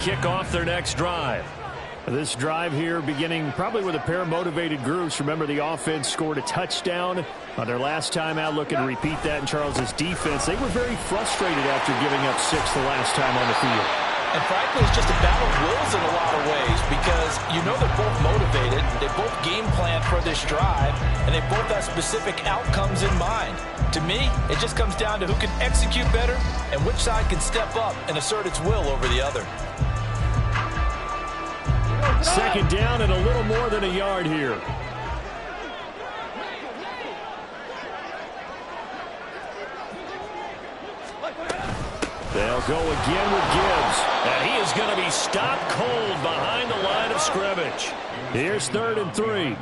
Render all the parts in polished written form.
Kick off their next drive. This drive here beginning probably with a pair of motivated groups. Remember, the offense scored a touchdown on their last time out, looking to repeat that in Charles's defense. They were very frustrated after giving up 6 the last time on the field. And frankly, it's just a battle of wills in a lot of ways because you know they're both motivated, they both game plan for this drive, and they both have specific outcomes in mind. To me, it just comes down to who can execute better and which side can step up and assert its will over the other. Second down and a little more than a yard here. They'll go again with Gibbs. And he is going to be stopped cold behind the line of scrimmage. Here's 3rd and 3.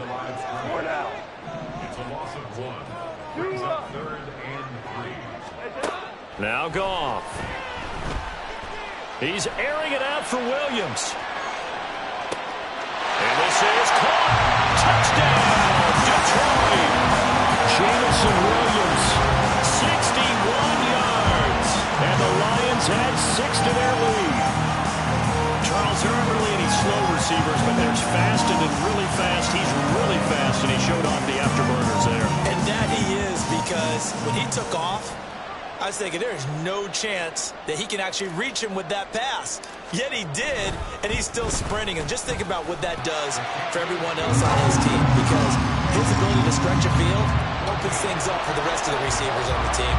Now Goff. He's airing it out for Williams. And this is caught. Touchdown, Detroit. Jameson Williams, 61 yards. And the Lions add 6 to their lead. Charles, there aren't really any slow receivers, but there's fast and really fast. He's really fast, and he showed off the afterburners there. And that he is, because when he took off, I was thinking there's no chance that he can actually reach him with that pass. Yet he did, and he's still sprinting. And just think about what that does for everyone else on his team, because his ability to stretch a field opens things up for the rest of the receivers on the team.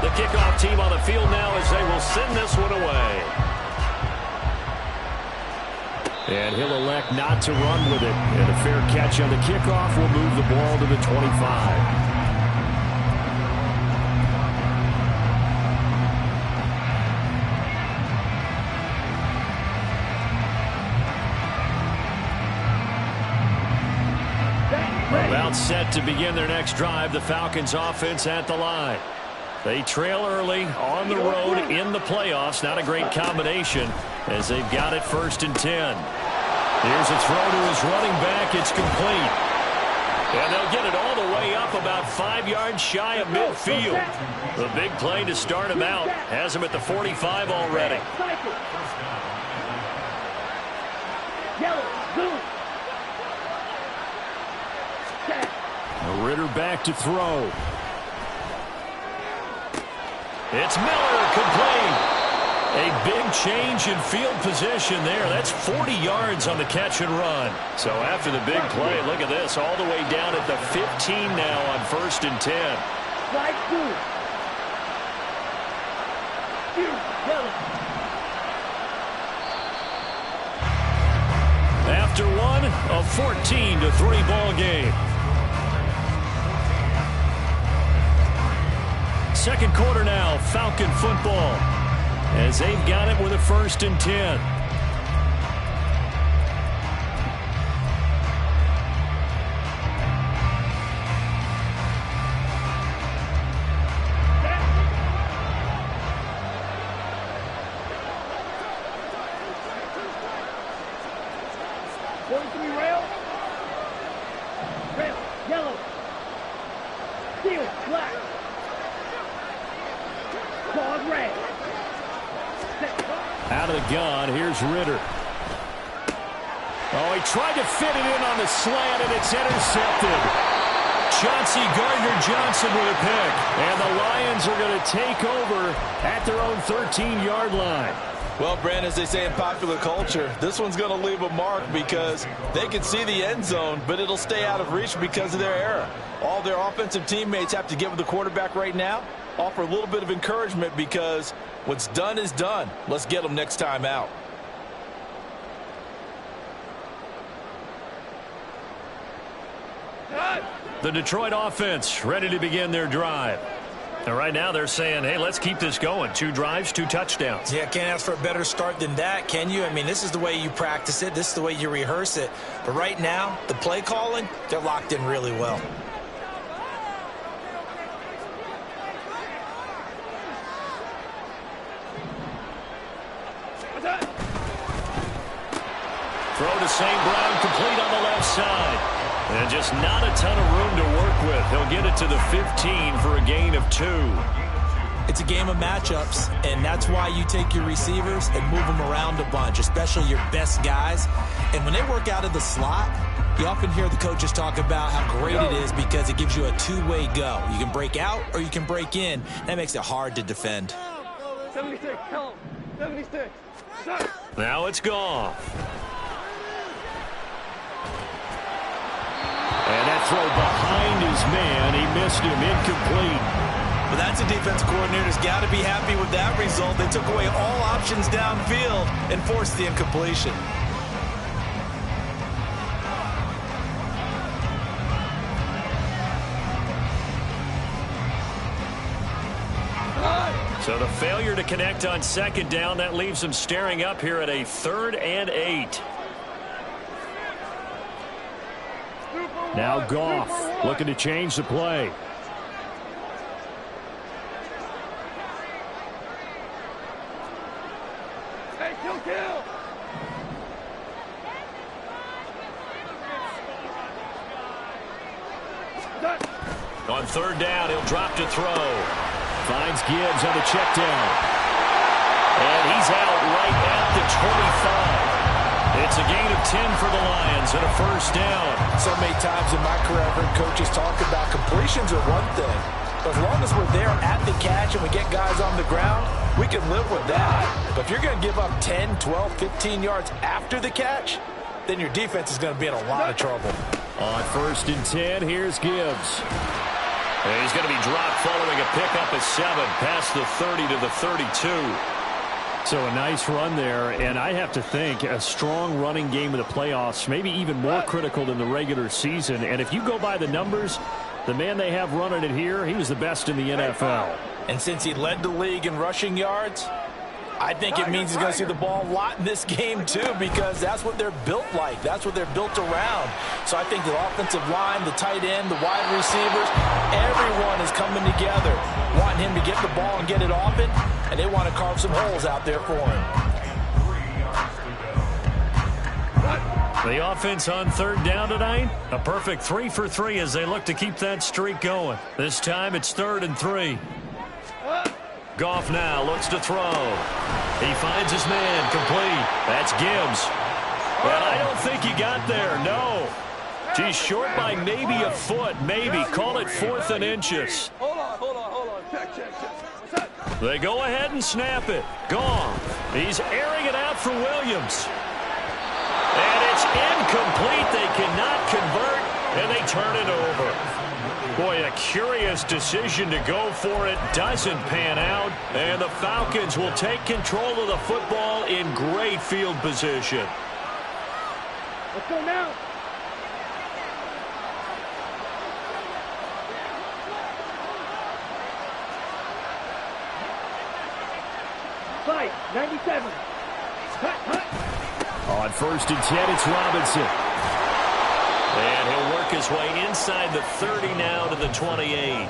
The kickoff team on the field now as they will send this one away. And he'll elect not to run with it. And a fair catch on the kickoff will move the ball to the 25. About set to begin their next drive, the Falcons offense at the line. They trail early on the road in the playoffs. Not a great combination as they've got it 1st and 10. Here's a throw to his running back. It's complete. And they'll get it all the way up about 5 yards shy of midfield. The big play to start him out has him at the 45 already. Ritter back to throw. It's Miller, complete. A big change in field position there. That's 40 yards on the catch and run. So after the big play, look at this, all the way down at the 15 now on 1st and 10. After one, a 14-3 ball game. Second quarter now, Falcon football, as they've got it with a 1st and 10. Out of the gun, here's Ritter. Oh, he tried to fit it in on the slant, and it's intercepted. Chauncey Gardner-Johnson with a pick. And the Lions are going to take over at their own 13-yard line. Well, Brandon, as they say in popular culture, this one's going to leave a mark because they can see the end zone, but it'll stay out of reach because of their error. All their offensive teammates have to get with the quarterback right now, offer a little bit of encouragement because what's done is done. Let's get them next time out. The Detroit offense ready to begin their drive. And right now they're saying, hey, let's keep this going. 2 drives, 2 touchdowns. Yeah, can't ask for a better start than that, can you? I mean, this is the way you practice it. This is the way you rehearse it. But right now, the play calling, they're locked in really well. Throw to St. Brown, complete on the left side. And just not a ton of room to work with. He'll get it to the 15 for a gain of 2. It's a game of matchups, and that's why you take your receivers and move them around a bunch, especially your best guys. And when they work out of the slot, you often hear the coaches talk about how great it is because it gives you a two-way go. You can break out or you can break in. That makes it hard to defend. 76, tell him. 76. Shut. Now it's Goff. And that throw behind his man, he missed him, incomplete. But that's a defense coordinator's got to be happy with that result. They took away all options downfield and forced the incompletion. So the failure to connect on second down, that leaves them staring up here at a 3rd and 8. Now Goff looking to change the play. Hey, kill. On 3rd down, he'll drop to throw. Finds Gibbs on the check down. And he's out right at the 25. It's a gain of 10 for the Lions and a 1st down. So many times in my career, I've heard coaches talk about completions are one thing. But as long as we're there at the catch and we get guys on the ground, we can live with that. But if you're going to give up 10, 12, 15 yards after the catch, then your defense is going to be in a lot of trouble. On 1st and 10, here's Gibbs. And he's going to be dropped following a pickup of 7 past the 30 to the 32. So a nice run there, and I have to think a strong running game in the playoffs, maybe even more critical than the regular season. And if you go by the numbers, the man they have running it here, he was the best in the NFL. And since he led the league in rushing yards, I think it means he's going to see the ball a lot in this game too, because that's what they're built like. That's what they're built around. So I think the offensive line, the tight end, the wide receivers, everyone is coming together, wanting him to get the ball and get it often, and they want to carve some holes out there for him. The offense on 3rd down tonight, a perfect 3 for 3 as they look to keep that streak going. This time it's 3rd and 3. Goff now looks to throw. He finds his man complete. That's Gibbs. Well, I don't think he got there, no. He's short by maybe a foot, maybe. Call it 4th and inches. Hold on. Check. They go ahead and snap it. Goff. He's airing it out for Williams. And it's incomplete. They cannot convert, and they turn it over. Boy, a curious decision to go for it. Doesn't pan out. And the Falcons will take control of the football in great field position. Let's go now. Fight, 97. On 1st and 10, it's Robinson. And he'll work his way inside the 30 now to the 28.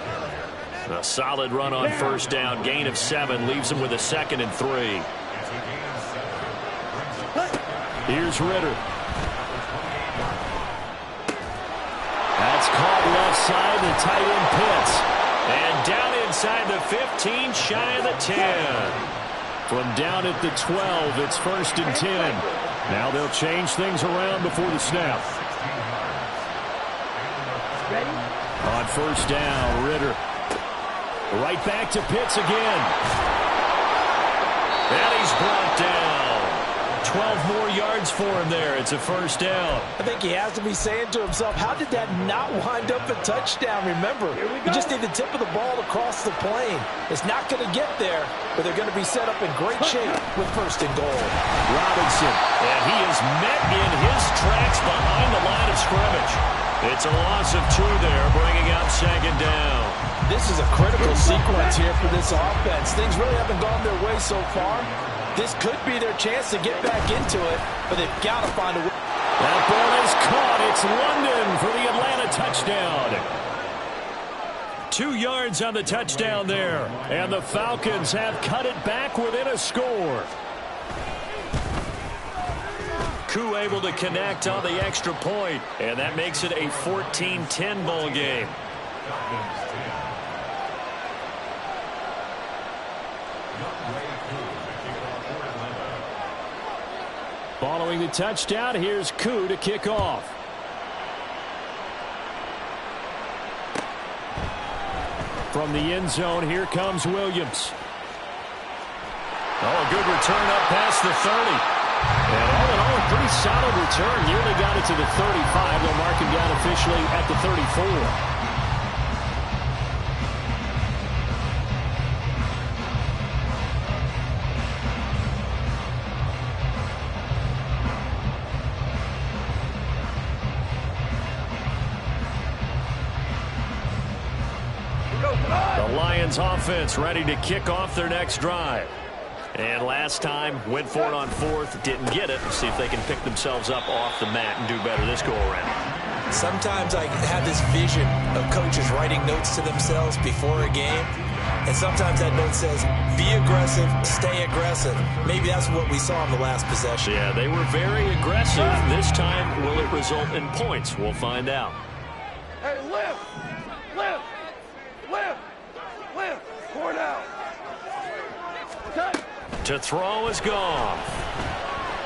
A solid run on 1st down. Gain of 7 leaves him with a 2nd and 3. Here's Ritter. That's caught left side. The tight end Pitts. And down inside the 15, shy of the 10. From down at the 12, it's 1st and 10. Now they'll change things around before the snap. On 1st down, Ritter. Right back to Pitts again. And he's brought down. 12 more yards for him there. It's a 1st down. I think he has to be saying to himself, how did that not wind up a touchdown? Remember, you just need the tip of the ball across the plane. It's not going to get there, but they're going to be set up in great shape with 1st and goal. Robinson, and he is met in his tracks behind the line of scrimmage. It's a loss of 2 there, bringing up 2nd down. This is a critical sequence here for this offense. Things really haven't gone their way so far. This could be their chance to get back into it, but they've got to find a way. That ball is caught. It's London for the Atlanta touchdown. 2 yards on the touchdown there, and the Falcons have cut it back within a score. Koo able to connect on the extra point, and that makes it a 14-10 ball game. Following the touchdown, here's Koo to kick off. From the end zone, here comes Williams. Oh, a good return up past the 30. And all in all, a pretty solid return. Nearly got it to the 35. They'll mark him down officially at the 34. The Lions offense ready to kick off their next drive. And last time, went for it on fourth, didn't get it. See if they can pick themselves up off the mat and do better this go-around. Sometimes I have this vision of coaches writing notes to themselves before a game. And sometimes that note says, be aggressive, stay aggressive. Maybe that's what we saw in the last possession. Yeah, they were very aggressive. This time, will it result in points? We'll find out. Hey, lift! Lift! Lift! Lift! Cord out! Cut! To throw is Goff.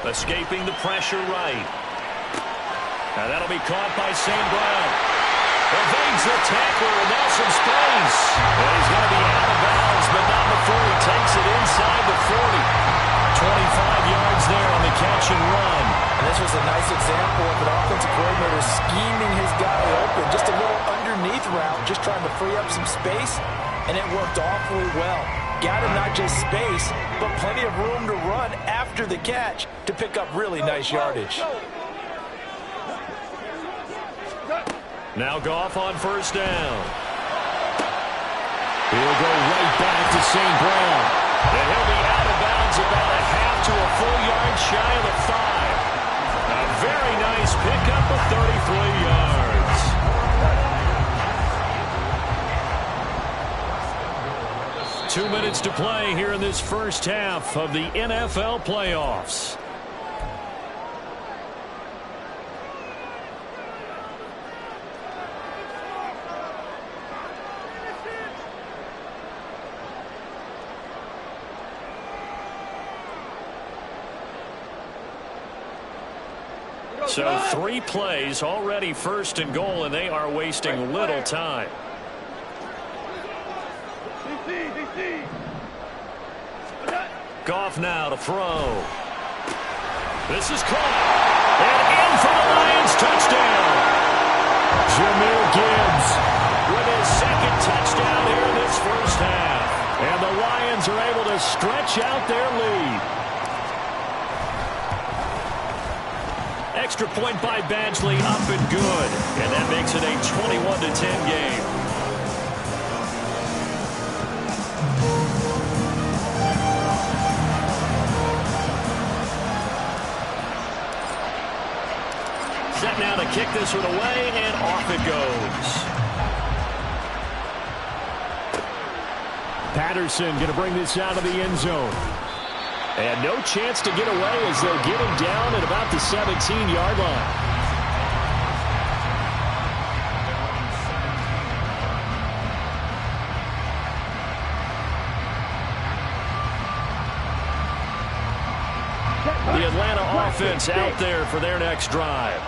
Escaping the pressure right. Now that'll be caught by St. Brown. Evades the tackler, and now some space. And he's going to be out of bounds, but not before he takes it inside the 40. 25 yards there on the catch and run. And this was a nice example of an offensive coordinator scheming his guy open. Just a little underneath route, just trying to free up some space, and it worked awfully well. Got him not just space, but plenty of room to run after the catch to pick up really nice yardage. Now Goff on first down. He'll go right back to St. Brown. And he'll be out of bounds about a half to a full yard shy of the 5. A very nice pickup of 33 yards. Two minutes to play here in this first half of the NFL playoffs. So 3 plays already first and goal, and they are wasting little time. Goff now to throw. This is caught. And in for the Lions touchdown. Jahmyr Gibbs with his second touchdown here in this first half. And the Lions are able to stretch out their lead. Extra point by Badgley, up and good. And that makes it a 21-10 game. Set now to kick this one away, and off it goes. Patterson going to bring this out of the end zone. And no chance to get away as they'll get him down at about the 17-yard line. The Atlanta offense out there for their next drive.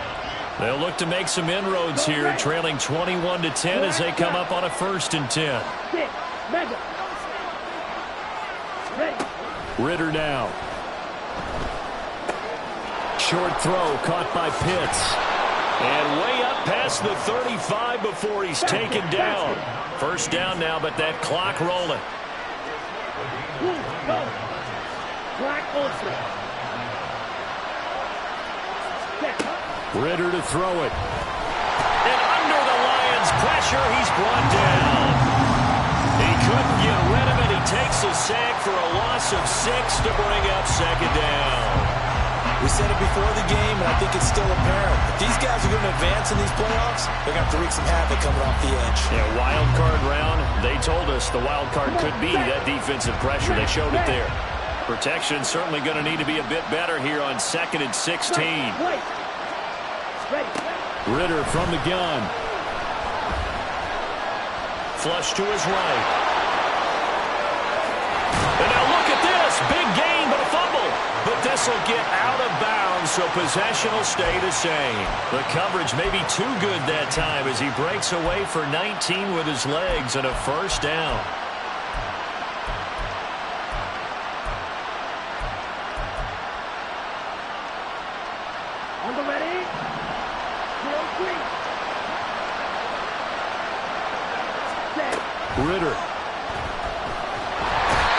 They'll look to make some inroads here, trailing 21-10 as they come up on a 1st and 10. Ritter now. Short throw caught by Pitts. And way up past the 35 before he's taken down. First down now, but that clock rolling. Ritter to throw it. And under the Lions' pressure, he's brought down. He couldn't get rid of it. He takes a sack for a loss of 6 to bring up second down. We said it before the game, and I think it's still apparent. If these guys are going to advance in these playoffs, they're going to have to wreak some havoc coming off the edge. Yeah, wild card round. They told us the wild card could be that defensive pressure. They showed it there. Protection certainly going to need to be a bit better here on 2nd and 16. Ritter from the gun. flush to his right. And now look at this. Big gain, but a fumble. But this will get out of bounds, so possession will stay the same. The coverage may be too good that time as he breaks away for 19 with his legs and a first down. On the ready. 0-3. Set. Ritter.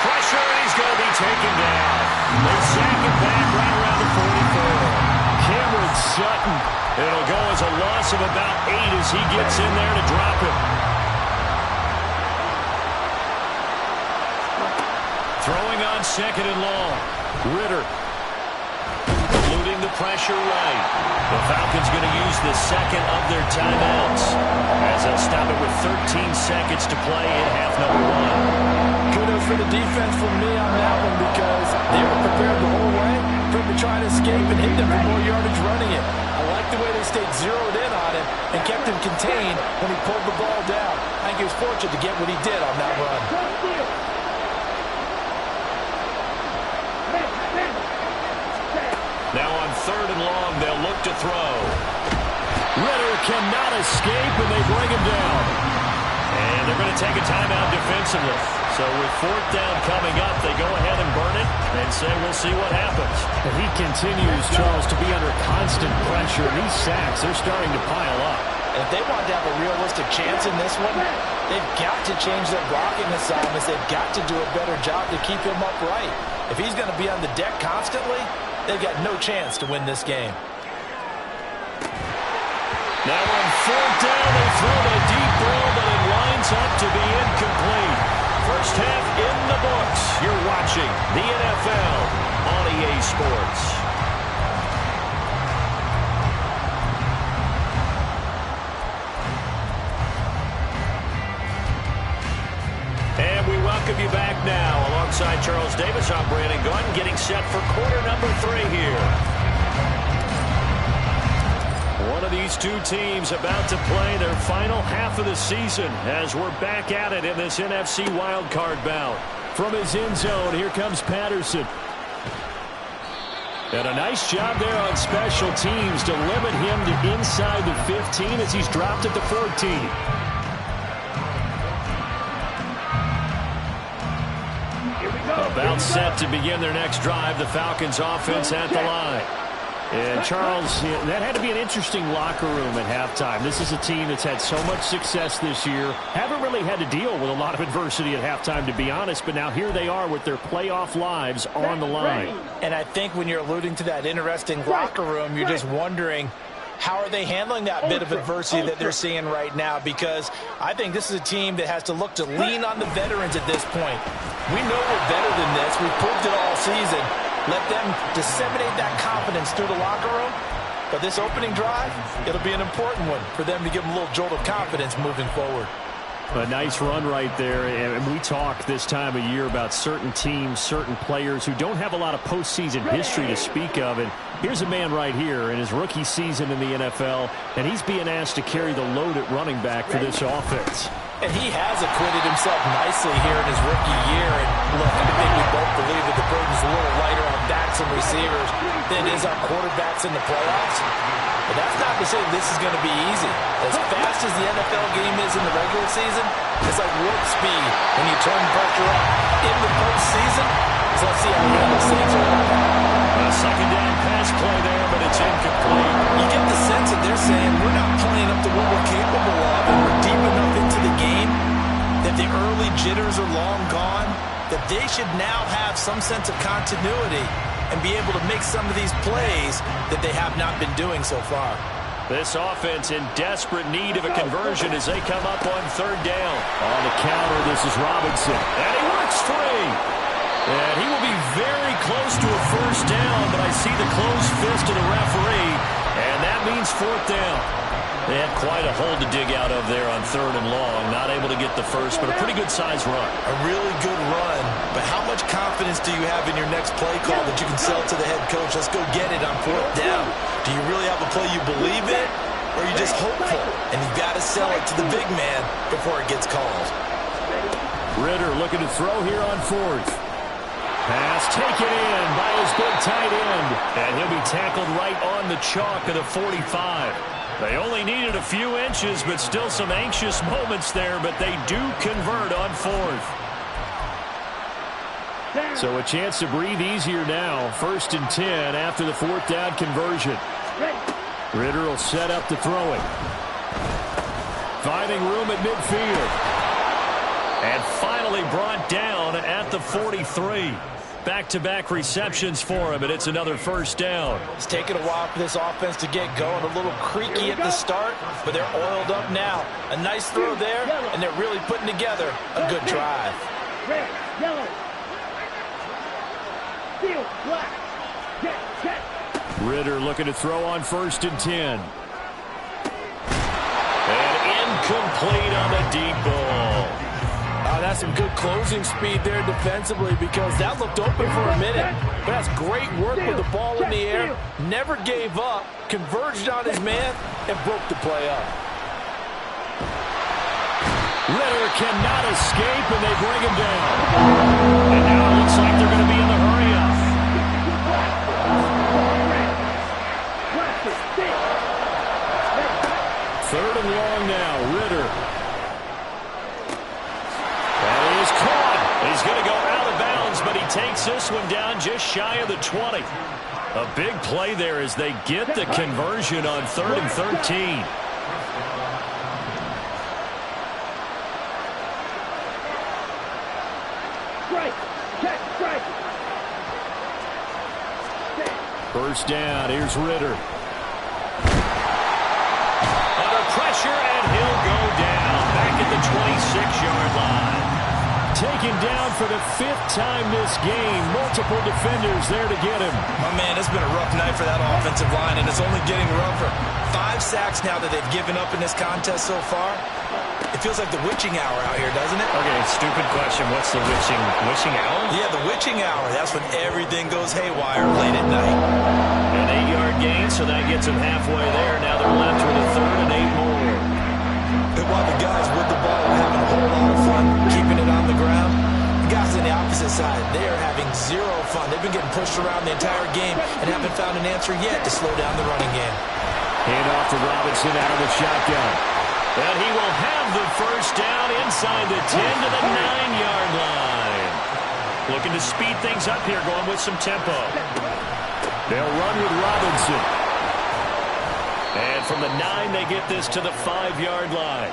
Pressure, and he's going to be taken down. They sack it back right around the 44. Cameron Sutton. It'll go as a loss of about 8 as he gets in there to drop him. Throwing on second and long. Ritter. Eluding the pressure right. The Falcons going to use the second of their timeouts as they'll stop it with 13 seconds to play in half number 1. Kudos for the defense from me on that one because they were prepared the whole way for him to try to escape and hit them for more yardage running it. I like the way they stayed zeroed in on him and kept him contained when he pulled the ball down. I think he was fortunate to get what he did on that run. Now on third and long, they'll look to throw. Ritter cannot escape, and they bring him down. And they're going to take a timeout defensively. So with fourth down coming up, they go ahead and burn it and say we'll see what happens. And he continues, Charles, to be under constant pressure. And these sacks, they're starting to pile up. And if they want to have a realistic chance in this one, they've got to change their blocking assignments. They've got to do a better job to keep him upright. If he's going to be on the deck constantly, they've got no chance to win this game. Now on fourth down, they throw a deep ball, but it winds up to be incomplete. First half in the books. You're watching the NFL on EA Sports. And we welcome you back now. Alongside Charles Davis, I'm Brandon Gunn, getting set for quarter number 3 here. One of these two teams about to play their final half of the season as we're back at it in this NFC wildcard bout. From his end zone, here comes Patterson. And a nice job there on special teams to limit him to inside the 15 as he's dropped at the 14. About set to begin their next drive, the Falcons offense at the line. And Charles, that had to be an interesting locker room at halftime. This is a team that's had so much success this year. Haven't really had to deal with a lot of adversity at halftime, to be honest. But now here they are with their playoff lives on the line. And I think when you're alluding to that interesting locker room, you're just wondering, how are they handling that bit of adversity that they're seeing right now? Because I think this is a team that has to look to lean on the veterans at this point. We know we're better than this. We've proved it all season. Let them disseminate that confidence through the locker room. But this opening drive, it'll be an important one for them to give them a little jolt of confidence moving forward. A nice run right there, and we talk this time of year about certain teams, certain players who don't have a lot of postseason history to speak of, and here's a man right here in his rookie season in the NFL, and he's being asked to carry the load at running back for this offense. And he has acquitted himself nicely here in his rookie year, and look, I think we both believe that the burden's a little lighter on backs and receivers than it is on quarterbacks in the playoffs. But that's not to say this is going to be easy. As fast as the NFL game is in the regular season, it's like warp speed when you turn pressure up in the postseason. So let's see how he handles things around. A second down pass play there, but it's incomplete. You get the sense that they're saying we're not playing up to what we're capable of, and we're deep enough into the game that the early jitters are long gone, that they should now have some sense of continuity and be able to make some of these plays that they have not been doing so far. This offense in desperate need of a conversion as they come up on third down. On the counter, this is Robinson. And he works free. And he will be very close to a first down, but I see the closed fist of the referee, and that means fourth down. They had quite a hole to dig out of there on third and long. Not able to get the first, but a pretty good-sized run. A really good run, but how much confidence do you have in your next play call that you can sell to the head coach? Let's go get it on fourth down. Do you really have a play you believe in? or you're just hopeful, and you've got to sell it to the big man before it gets called. Ridder looking to throw here on fourth. Pass taken in by his big tight end. And he'll be tackled right on the chalk of the 45. They only needed a few inches, but still some anxious moments there, but they do convert on fourth. So a chance to breathe easier now. 1st and 10 after the 4th down conversion. Ridder will set up to throw it. Finding room at midfield. And finally brought down at the 43. Back-to-back receptions for him, and it's another 1st down. It's taken a while for this offense to get going. A little creaky at the start, but they're oiled up now. A nice throw there, and they're really putting together a good drive. Red, yellow. Field, black. Get. Ridder looking to throw on 1st and 10. And incomplete on the deep ball. That's some good closing speed there defensively, because that looked open for a minute. But that's great work with the ball in the air. Never gave up, converged on his man, and broke the play up. Ridder cannot escape, and they bring him down. And now it looks like they're going to be in the hurry-up. 3rd and long now. Ridder. That is caught. He's going to go out of bounds, but he takes this one down just shy of the 20. A big play there as they get the conversion on 3rd and 13. Strike. 1st down. Here's Ridder. Under pressure, and he'll go down back at the 26-yard line. Taken down for the 5th time this game. Multiple defenders there to get him. My man, it's been a rough night for that offensive line, and it's only getting rougher. 5 sacks now that they've given up in this contest so far. It feels like the witching hour out here, doesn't it? Okay, stupid question. What's the witching hour? Yeah, the witching hour. That's when everything goes haywire late at night. An 8-yard gain, so that gets them halfway there. Now they're left with a 3rd and 8 more. And while the guys with the ball are having a whole lot of fun keeping it on the ground, the guys on the opposite side, they are having zero fun. They've been getting pushed around the entire game and haven't found an answer yet to slow down the running game. Hand off to Robinson out of the shotgun. And he will have the 1st down inside the 10 to the 9-yard line. Looking to speed things up here, going with some tempo. They'll run with Robinson. And from the 9, they get this to the 5-yard line.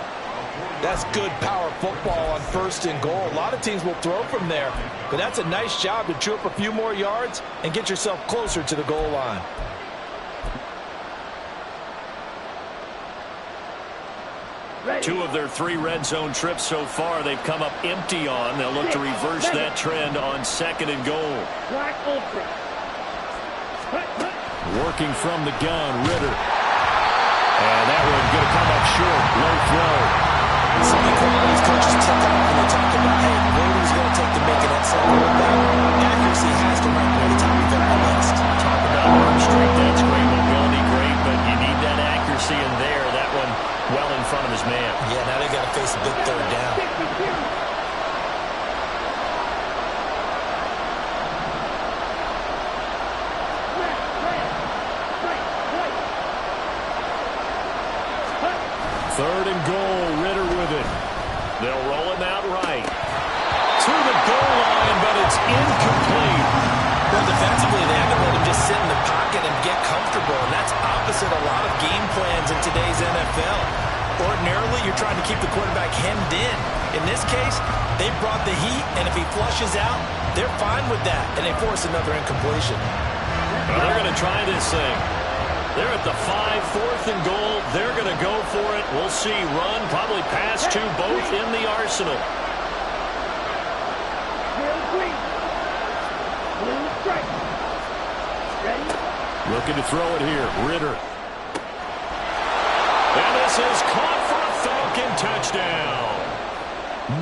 That's good power football on 1st and goal. A lot of teams will throw from there, but that's a nice job to chew up a few more yards and get yourself closer to the goal line. Two of their 3 red zone trips so far, they've come up empty on. They'll look to reverse that trend on 2nd and goal. Black ultra. Working from the gun, Ridder. And that one going to come up short. Low throw. Something these coaches took off when they talk about, hey, what are we going to take to make it that second back? Accuracy has to rank near the top of every list. Talk about arm strength. That's great mobility, great, but you need that accuracy in there. That one well in front of his man. Yeah, now they got to face a big 3rd down. Third and goal, Ridder with it. They'll roll him out right. To the goal line, but it's incomplete. Well, defensively, they haven't let him just sit in the pocket and get comfortable, and that's opposite a lot of game plans in today's NFL. Ordinarily, you're trying to keep the quarterback hemmed in. In this case, they brought the heat, and if he flushes out, they're fine with that, and they force another incompletion. Well, they're going to try this thing. They're at the 5, 4th and goal. They're going to go for it. We'll see. Run, probably pass to both in the arsenal. Looking to throw it here. Ridder. And this is caught for a Falcon touchdown.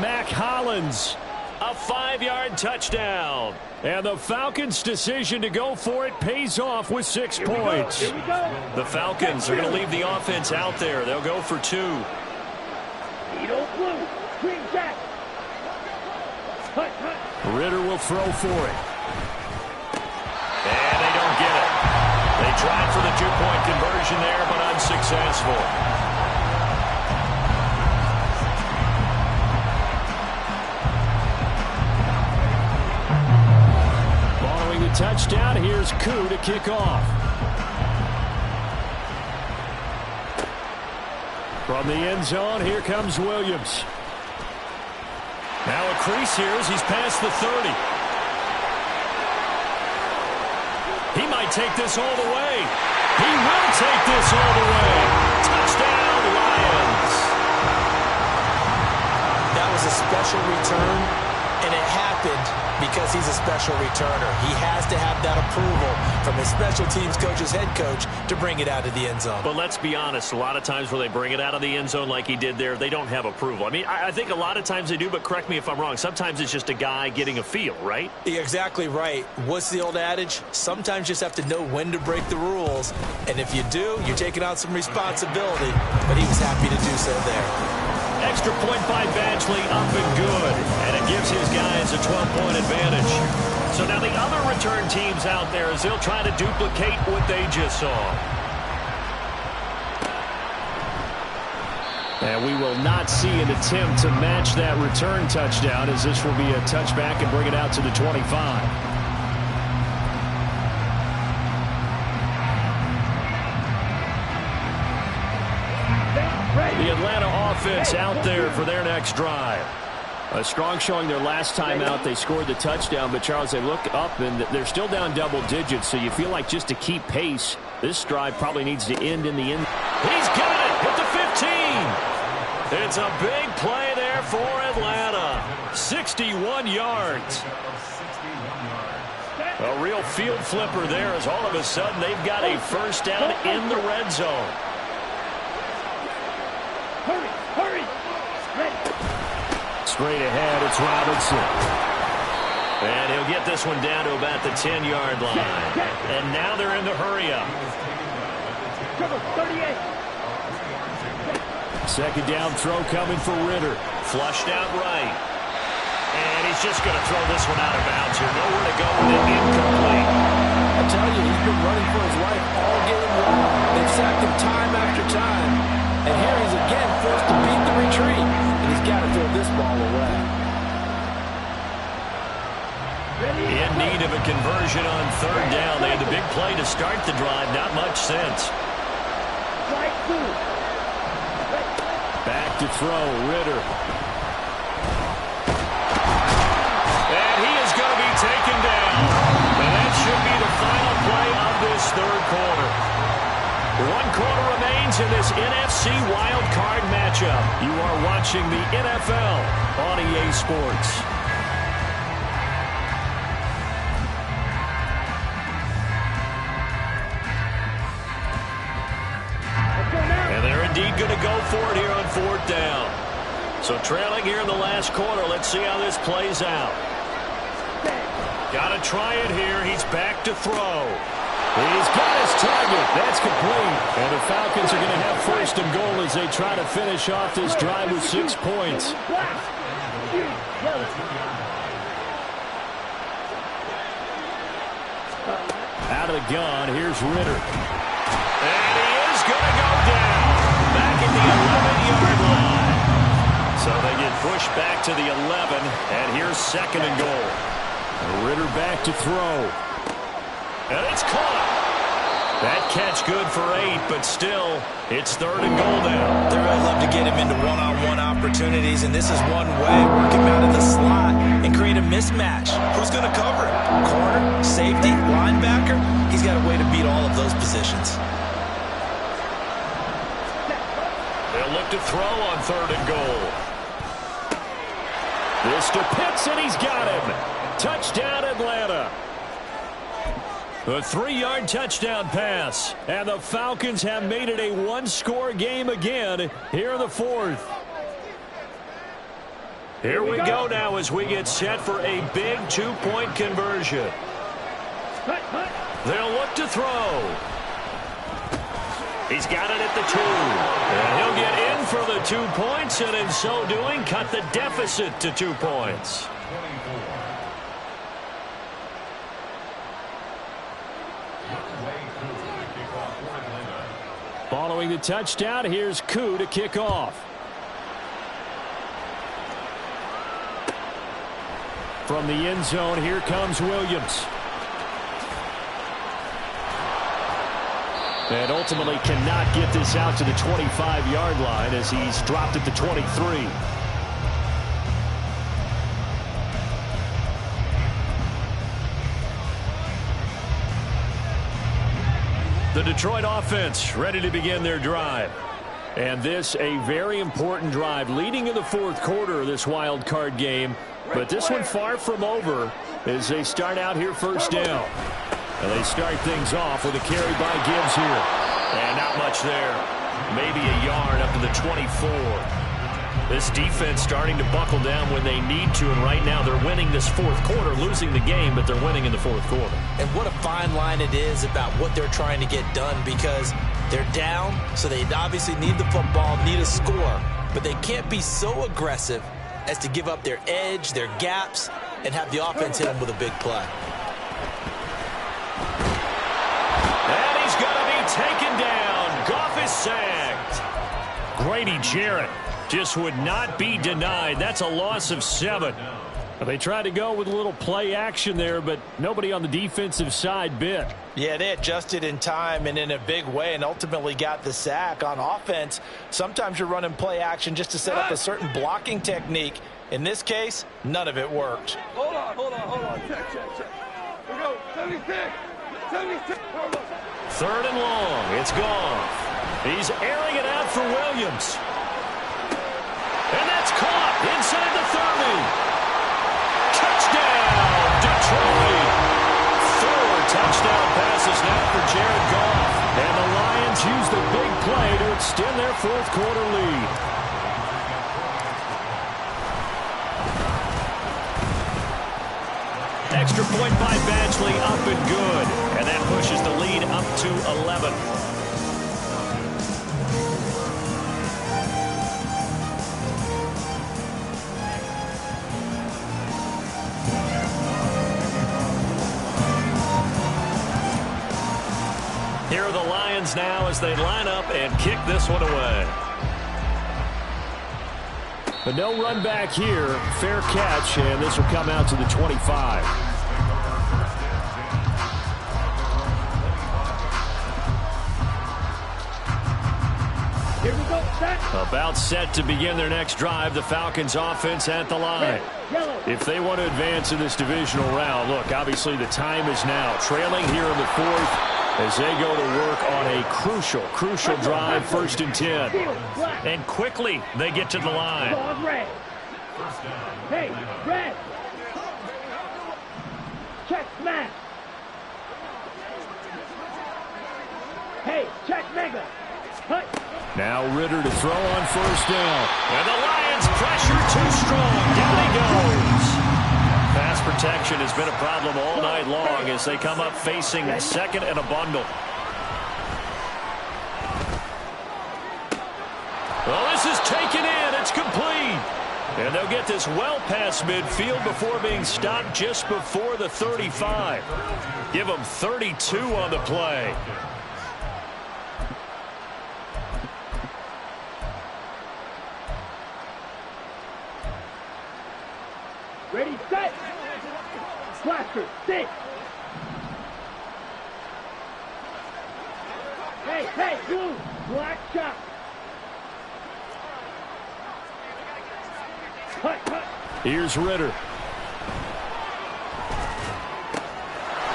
Mac Hollins A 5-yard touchdown. And the Falcons' decision to go for it pays off with 6 points. Here we go. The Falcons are going to leave the offense out there. They'll go for 2. Edo blue. Green jack. Hut, hut. Ritter will throw for it. And they don't get it. They tried for the 2-point conversion there, but unsuccessful. Following the touchdown, here's Koo to kick off. From the end zone, here comes Williams. Now a crease here as he's past the 30. He might take this all the way. He will take this all the way. Touchdown, Lions. That was a special return, and it happened because he's a special returner. He has to have that approval from his special teams coach's head coach to bring it out of the end zone. But let's be honest, a lot of times when they bring it out of the end zone like he did there, they don't have approval. I mean, I think a lot of times they do, but correct me if I'm wrong. Sometimes it's just a guy getting a feel, right? You're exactly right. What's the old adage? Sometimes you just have to know when to break the rules. And if you do, you're taking on some responsibility. But he was happy to do so there. Extra point by Badgley, up and good. And it gives his guys a 12-point advantage. So now the other return teams out there as they'll try to duplicate what they just saw. And we will not see an attempt to match that return touchdown, as this will be a touchback and bring it out to the 25. The Atlanta offense out there for their next drive. A strong showing their last time out. They scored the touchdown, but Charles, they look up and they're still down double digits, so you feel like just to keep pace, this drive probably needs to end in the end. He's got it at the 15. It's a big play there for Atlanta. 61 yards. A real field flipper there as all of a sudden they've got a first down in the red zone. Hurry, hurry. Ready. Straight ahead, it's Robinson. And he'll get this one down to about the 10-yard line. And now they're in the hurry up. Cover 38. Second down throw coming for Ritter. Flushed out right. And he's just going to throw this one out of bounds here. Nowhere to go with it. Incomplete. I tell you, he's been running for his life all game long. They've sacked him time after time. And here he's again forced to beat the retreat. And he's got to throw this ball away. In need of a conversion on third down. They had the big play to start the drive. Not much sense. Strike 2. Back to throw, Ritter. And he is going to be taken down. And that should be the final play of this third quarter. 1 quarter remains in this NFC Wild Card matchup. You are watching the NFL on EA Sports. And they're indeed going to go for it here on fourth down. So trailing here in the last quarter. Let's see how this plays out. Got to try it here. He's back to throw. He's got his target. That's complete. And the Falcons are going to have first and goal as they try to finish off this drive with 6 points. Out of the gun, here's Ritter. And he is going to go down. Back at the 11-yard line. So they get pushed back to the 11. And here's second and goal. Ritter back to throw. And it's caught. That catch good for 8, but still, it's third and goal now. They're going to love to get him into one-on-one opportunities, and this is one way. Work him out of the slot and create a mismatch. Who's going to cover it? Corner, safety, linebacker? He's got a way to beat all of those positions. They'll look to throw on third and goal. This to Pitts, and he's got him. Touchdown, Atlanta. A 3-yard touchdown pass. And the Falcons have made it a one-score game again here in the fourth. Here we go now as we get set for a big two-point conversion. They'll look to throw. He's got it at the 2. And he'll get in for the 2 points, and in so doing, cut the deficit to 2 points. Following the touchdown, here's Koo to kick off. From the end zone, here comes Williams. And ultimately cannot get this out to the 25-yard line as he's dropped at the 23. The Detroit offense ready to begin their drive. And this a very important drive leading in the fourth quarter of this wild card game. But this one far from over as they start out here first down. And they start things off with a carry by Gibbs here. And not much there. Maybe a yard up to the 24. This defense starting to buckle down when they need to. And right now they're winning this fourth quarter, losing the game, but they're winning in the fourth quarter. And what a fine line it is about what they're trying to get done, because they're down, so they obviously need the football, need a score. But they can't be so aggressive as to give up their edge, their gaps, and have the offense hit them with a big play. And he's going to be taken down. Goff is sacked. Grady Jarrett just would not be denied. That's a loss of 7. They tried to go with a little play action there, but nobody on the defensive side bit. Yeah, they adjusted in time and in a big way and ultimately got the sack. On offense, sometimes you're running play action just to set up a certain blocking technique. In this case, none of it worked. Hold on. Check. We go. 76. 76. Third and long. It's Goff. He's airing it out for Williams. And that's caught inside the 30. Touchdown, Detroit. 4 touchdown passes now for Jared Goff. And the Lions use the big play to extend their fourth quarter lead. Extra point by Badgley, up and good. And that pushes the lead up to 11. Here are the Lions now as they line up and kick this one away. But no run back here. Fair catch, and this will come out to the 25. Here we go. Set. About set to begin their next drive, the Falcons offense at the line. Yellow. If they want to advance in this divisional round, look, obviously the time is now. Trailing here in the fourth as they go to work on a crucial drive, 1st and 10. And quickly they get to the line. On red. Hey, red. Check smash. Hey, check mega. Hut. Now Ritter to throw on 1st down. And the Lions pressure too strong. Down he goes. Pass protection has been a problem all night long as they come up facing 2nd and a bundle. Well, this is taken in. It's complete. And they'll get this well past midfield before being stopped just before the 35. Give them 32 on the play. Ready, set. Blaster, 6. Hey, blue. Black shot. Cut. Here's Ritter.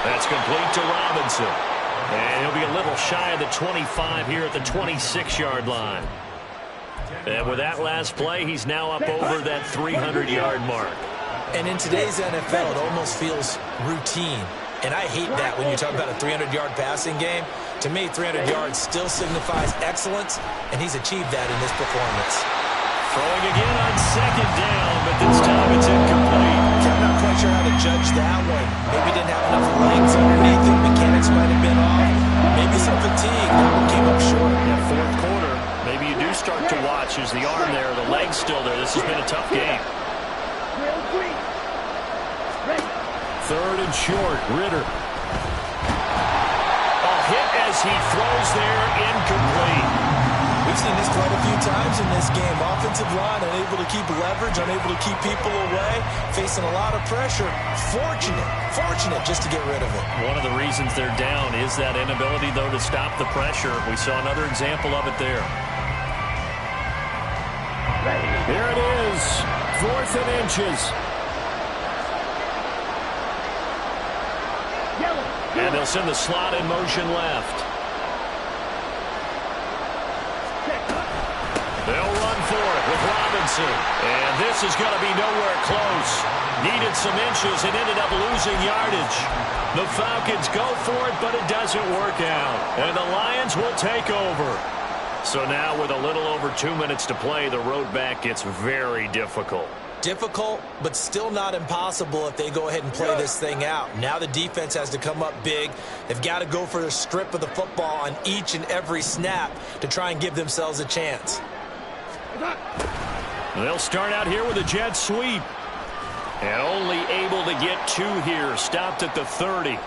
That's complete to Robinson. And he'll be a little shy of the 25 here at the 26-yard line. And with that last play, he's now up over that 300-yard mark. And in today's NFL, it almost feels routine. And I hate that when you talk about a 300-yard passing game. To me, 300 yards still signifies excellence, and he's achieved that in this performance. Throwing again on second down, but this time it's incomplete. I'm not quite sure how to judge that one. Maybe didn't have enough legs underneath it. Mechanics might have been off. Maybe some fatigue. That one came up short. Yeah, fourth quarter. Maybe you do start to watch. Is the arm there, the leg's still there. This has been a tough game. Third and short, Ritter. A hit as he throws there, incomplete. We've seen this quite a few times in this game. Offensive line unable to keep leverage, unable to keep people away, facing a lot of pressure. Fortunate just to get rid of it. One of the reasons they're down is that inability, though, to stop the pressure. We saw another example of it there. Here it is, 4th and inches. And they'll send the slot in motion left. They'll run for it with Robinson. And this is going to be nowhere close. Needed some inches and ended up losing yardage. The Falcons go for it, but it doesn't work out. And the Lions will take over. So now with a little over 2 minutes to play, the road back gets very difficult. Difficult, but still not impossible if they go ahead and play this thing out. Now the defense has to come up big. They've got to go for a strip of the football on each and every snap to try and give themselves a chance. They'll start out here with a jet sweep. And only able to get 2 here. Stopped at the 30.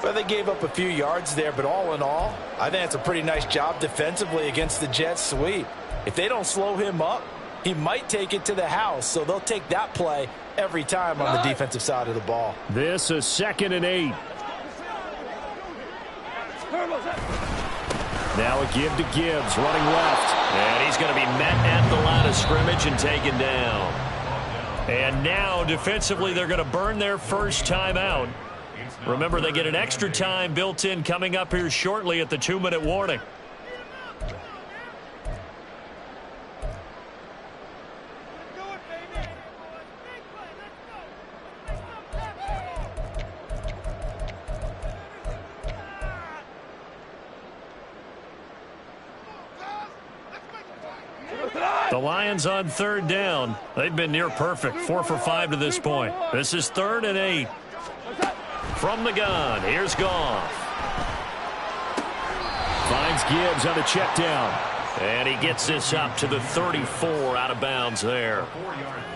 Well, they gave up a few yards there, but all in all, I think that's a pretty nice job defensively against the jet sweep. If they don't slow him up, he might take it to the house, so they'll take that play every time on the defensive side of the ball. This is 2nd and 8. Now a give to Gibbs, running left. And he's going to be met at the line of scrimmage and taken down. And now, defensively, they're going to burn their first time out. Remember, they get an extra time built in coming up here shortly at the 2-minute warning. The Lions on 3rd down. They've been near perfect, 4 for 5 to this point. This is 3rd and 8. From the gun, here's Goff. Finds Gibbs on a check down. And he gets this up to the 34, out of bounds there.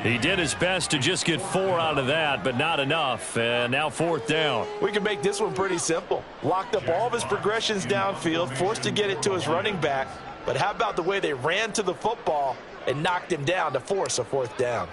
He did his best to just get 4 out of that, but not enough. And now 4th down. We can make this one pretty simple. Locked up all of his progressions downfield, forced to get it to his running back. But how about the way they ran to the football and knocked him down to force a 4th down?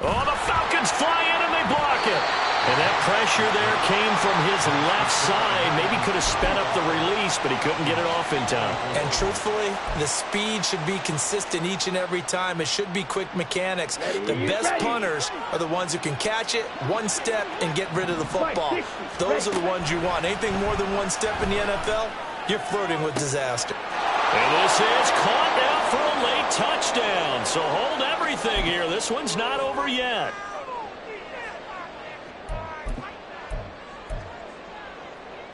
Oh, the Falcons fly in and they block it. And that pressure there came from his left side. Maybe could have sped up the release, but he couldn't get it off in time. And truthfully, the speed should be consistent each and every time. It should be quick mechanics. The best punters are the ones who can catch it, one step, and get rid of the football. Those are the ones you want. Anything more than one step in the NFL, you're flirting with disaster. And this is caught now for a late touchdown. So hold everything here. This one's not over yet.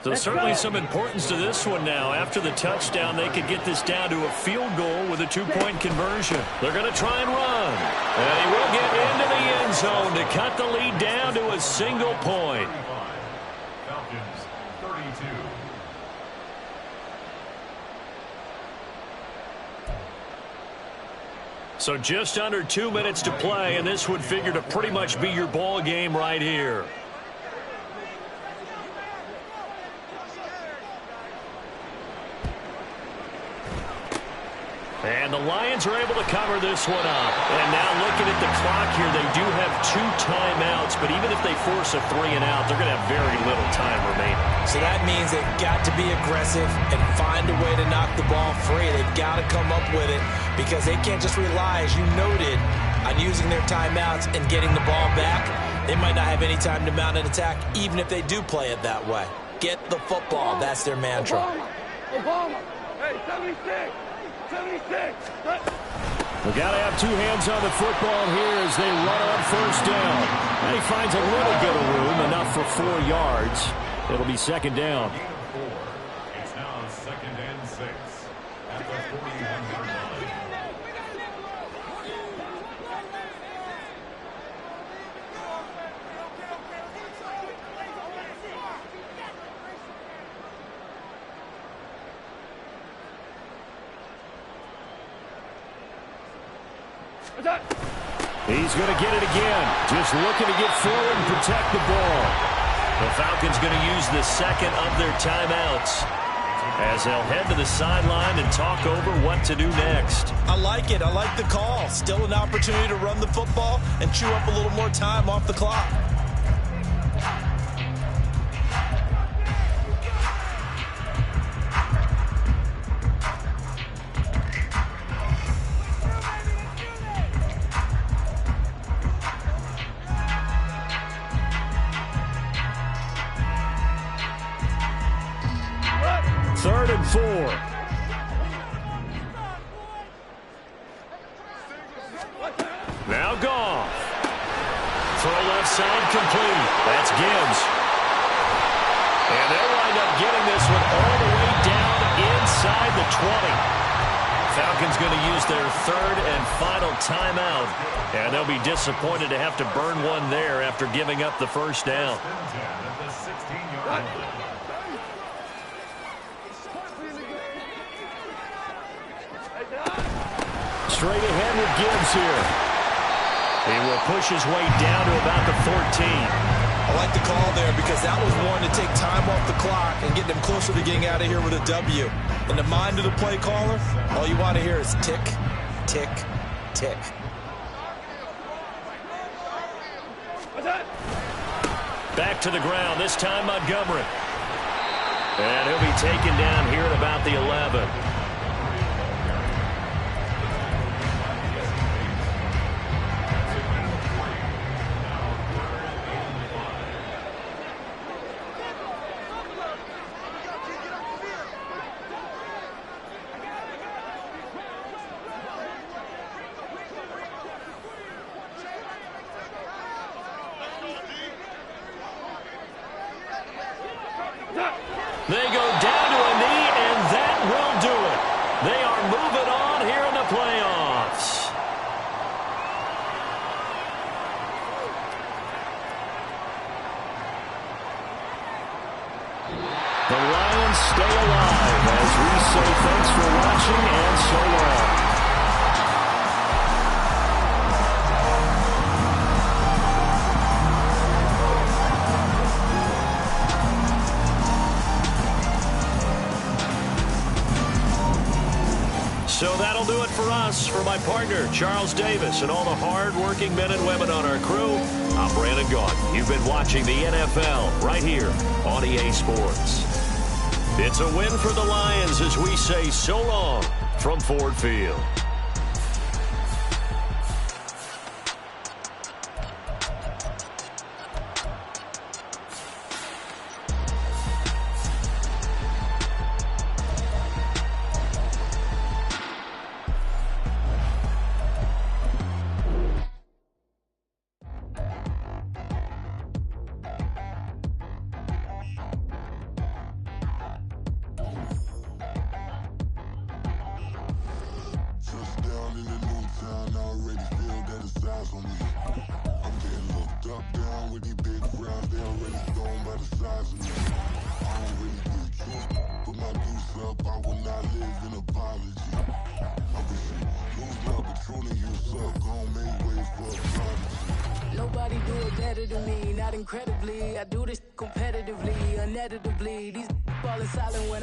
So certainly some importance to this one now. After the touchdown, they could get this down to a field goal with a 2-point conversion. They're going to try and run. And he will get into the end zone to cut the lead down to a single point. Falcons 32. So just under 2 minutes to play, and this would figure to pretty much be your ball game right here. And the Lions are able to cover this one up. And now looking at the clock here, they do have 2 timeouts, but even if they force a 3 and out, they're going to have very little time remaining. So that means they've got to be aggressive and find a way to knock the ball free. They've got to come up with it because they can't just rely, as you noted, on using their timeouts and getting the ball back. They might not have any time to mount an attack, even if they do play it that way. Get the football. That's their mantra. Obama. Hey, 76. 76. We got to have two hands on the football here as they run on first down. And he finds a little bit of room, enough for 4 yards. It'll be second down. It's now 2nd and 6 at the 41-yard line. He's going to get it again. Just looking to get forward and protect the ball. The Falcons going to use the second of their timeouts as they'll head to the sideline and talk over what to do next. I like it. I like the call. Still an opportunity to run the football and chew up a little more time off the clock. Third and 4. Now Goff. Throw left side complete. That's Gibbs. And they'll wind up getting this one all the way down inside the 20. Falcons going to use their third and final timeout. And they'll be disappointed to have to burn one there after giving up the first down. At the 16-yard line. Straight ahead with Gibbs here. He will push his way down to about the 14. I like the call there because that was one to take time off the clock and get them closer to getting out of here with a W. In the mind of the play caller, all you want to hear is tick, tick, tick. Back to the ground, this time Montgomery. And he'll be taken down here at about the 11. They go down to a knee, and that will do it. They are moving on here in the playoffs. The Lions stay alive as we say thanks for watching and so long. So that'll do it for us. For my partner, Charles Davis, and all the hard-working men and women on our crew, I'm Brandon Gaudin. You've been watching the NFL right here on EA Sports. It's a win for the Lions as we say so long from Ford Field. Nobody do it better than me, not incredibly. I do this competitively, uneditably. These falling silent when I